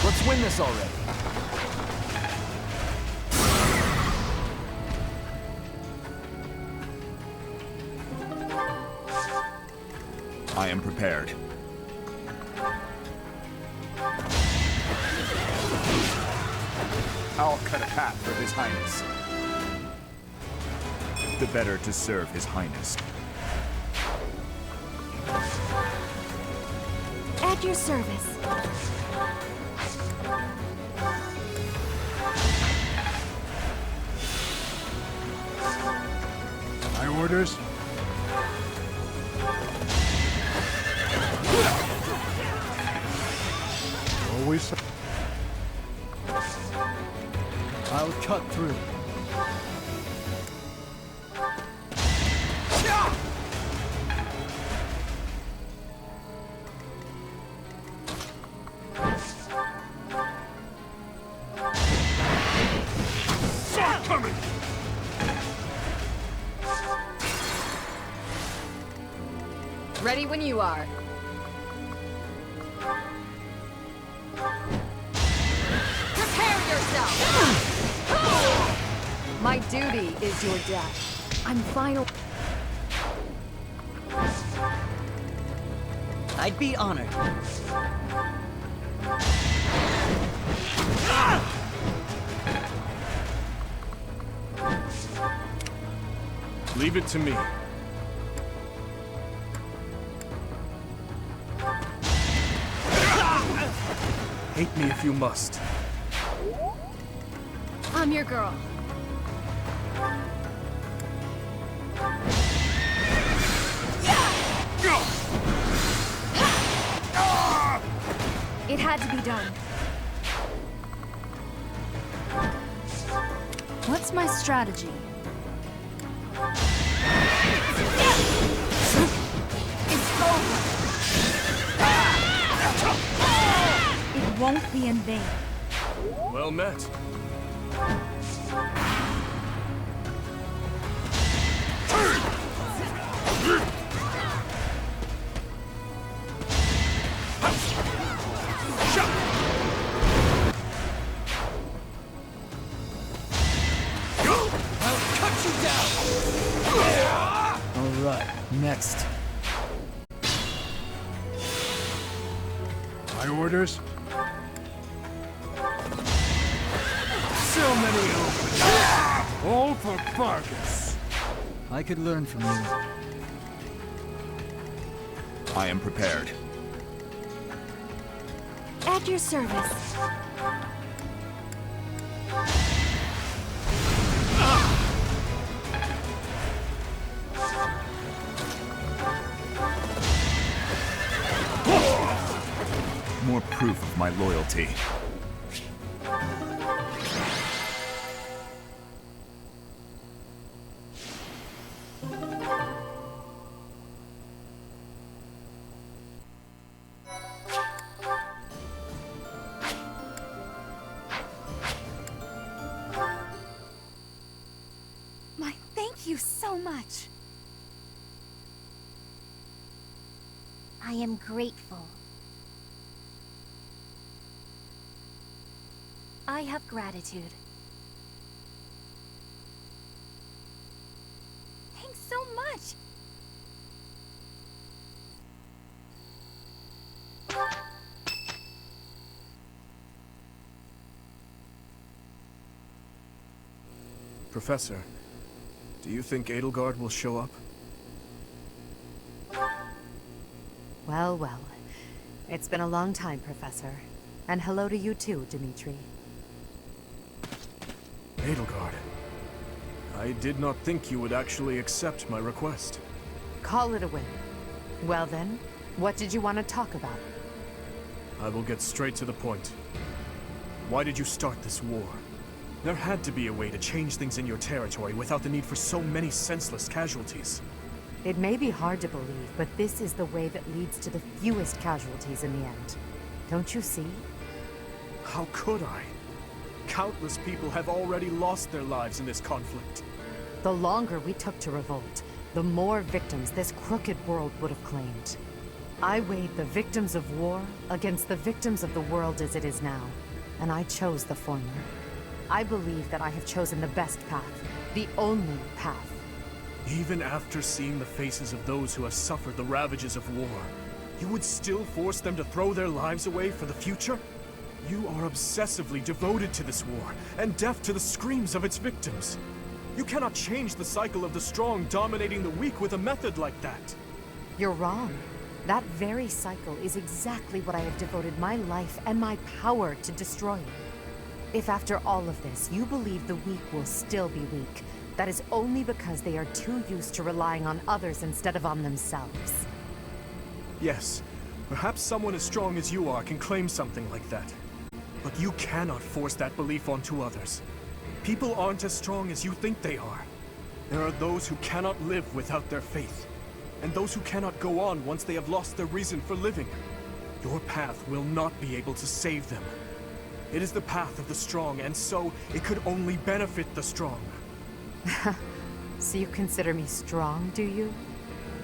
Let's win this already. I am prepared. I'll cut a path for His Highness. The better to serve His Highness. At your service. My orders? Always. I'll cut through. Coming! Ready when you are. Prepare yourself! My duty is your death. I'm final. I'd be honored. Leave it to me. Hate me if you must. I'm your girl. It had to be done. What's my strategy? It's over. It won't be in vain. Well met. next? My orders? So many openings. All for Fargus. I could learn from you. I am prepared. At your service. More proof of my loyalty. Thank you so much. I am grateful. I have gratitude. Thanks so much. Professor, do you think Edelgard will show up? Well, well. It's been a long time, Professor. And hello to you too, Dimitri. Edelgard, I did not think you would actually accept my request. Call it a win. Well then, what did you want to talk about? I will get straight to the point. Why did you start this war? There had to be a way to change things in your territory without the need for so many senseless casualties. It may be hard to believe, but this is the way that leads to the fewest casualties in the end. Don't you see? How could I? Countless people have already lost their lives in this conflict. The longer we took to revolt, the more victims this crooked world would have claimed. I weighed the victims of war against the victims of the world as it is now, and I chose the former. I believe that I have chosen the best path, the only path. Even after seeing the faces of those who have suffered the ravages of war, you would still force them to throw their lives away for the future? You are obsessively devoted to this war, and deaf to the screams of its victims. You cannot change the cycle of the strong dominating the weak with a method like that. You're wrong. That very cycle is exactly what I have devoted my life and my power to destroying. If after all of this, you believe the weak will still be weak, that is only because they are too used to relying on others instead of on themselves. Yes, perhaps someone as strong as you are can claim something like that. But you cannot force that belief onto others. People aren't as strong as you think they are. There are those who cannot live without their faith, and those who cannot go on once they have lost their reason for living. Your path will not be able to save them. It is the path of the strong, and so it could only benefit the strong. So you consider me strong, do you?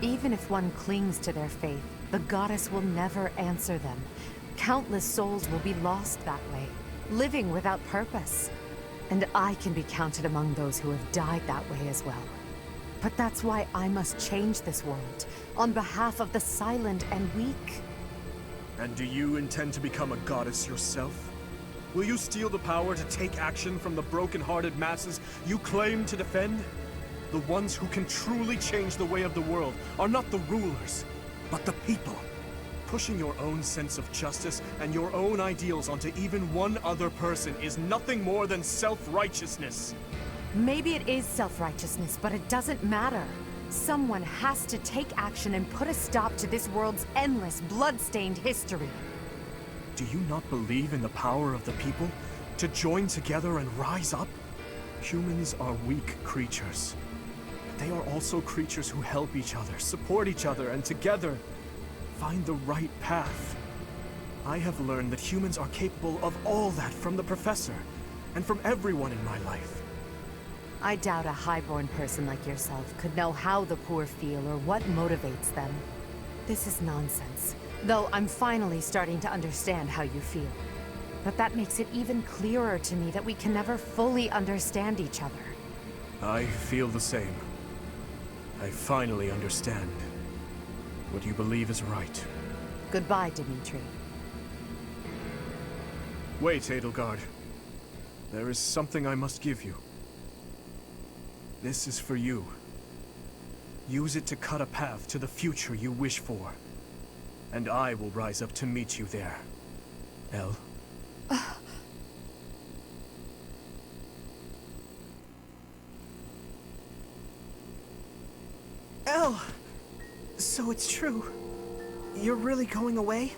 Even if one clings to their faith, the goddess will never answer them. Countless souls will be lost that way, living without purpose. And I can be counted among those who have died that way as well. But that's why I must change this world, on behalf of the silent and weak. And do you intend to become a goddess yourself? Will you steal the power to take action from the broken-hearted masses you claim to defend? The ones who can truly change the way of the world are not the rulers, but the people. Pushing your own sense of justice and your own ideals onto even one other person is nothing more than self-righteousness. Maybe it is self-righteousness, but it doesn't matter. Someone has to take action and put a stop to this world's endless, blood-stained history. Do you not believe in the power of the people to join together and rise up? Humans are weak creatures. But they are also creatures who help each other, support each other, and together find the right path. I have learned that humans are capable of all that from the Professor, and from everyone in my life. I doubt a highborn person like yourself could know how the poor feel or what motivates them. This is nonsense. Though I'm finally starting to understand how you feel. But that makes it even clearer to me that we can never fully understand each other. I feel the same. I finally understand. What you believe is right. Goodbye, Dimitri. Wait, Edelgard. There is something I must give you. This is for you. Use it to cut a path to the future you wish for. And I will rise up to meet you there. Elle? Elle! So it's true. You're really going away?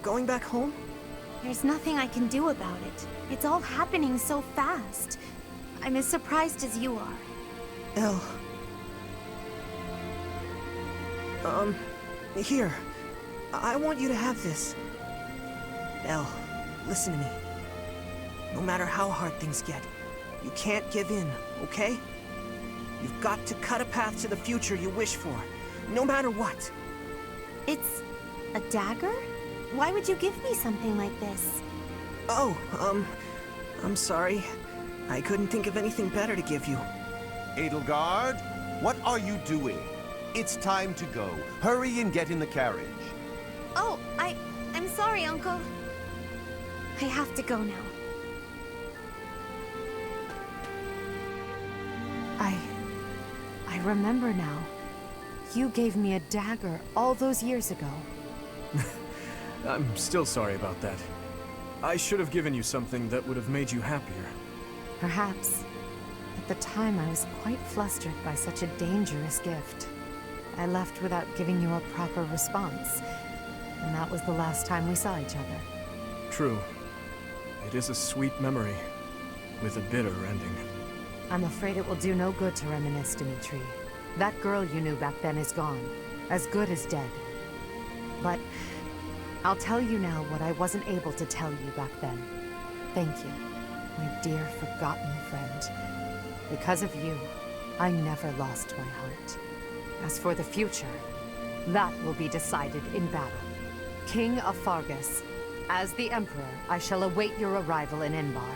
Going back home? There's nothing I can do about it. It's all happening so fast. I'm as surprised as you are. Elle. Here. I want you to have this. Elle, listen to me. No matter how hard things get, you can't give in, okay? You've got to cut a path to the future you wish for, no matter what. It's a dagger? Why would you give me something like this? Oh, I'm sorry. I couldn't think of anything better to give you. Edelgard, what are you doing? It's time to go. Hurry and get in the carriage. Oh, I'm sorry, Uncle. I have to go now. I remember now. You gave me a dagger all those years ago. I'm still sorry about that. I should have given you something that would have made you happier. Perhaps. At the time, I was quite flustered by such a dangerous gift. I left without giving you a proper response. And that was the last time we saw each other. True. It is a sweet memory, with a bitter ending. I'm afraid it will do no good to reminisce, Dimitri. That girl you knew back then is gone. As good as dead. But I'll tell you now what I wasn't able to tell you back then. Thank you, my dear forgotten friend. Because of you, I never lost my heart. As for the future, that will be decided in battle. King of Fargus, as the Emperor, I shall await your arrival in Inbar.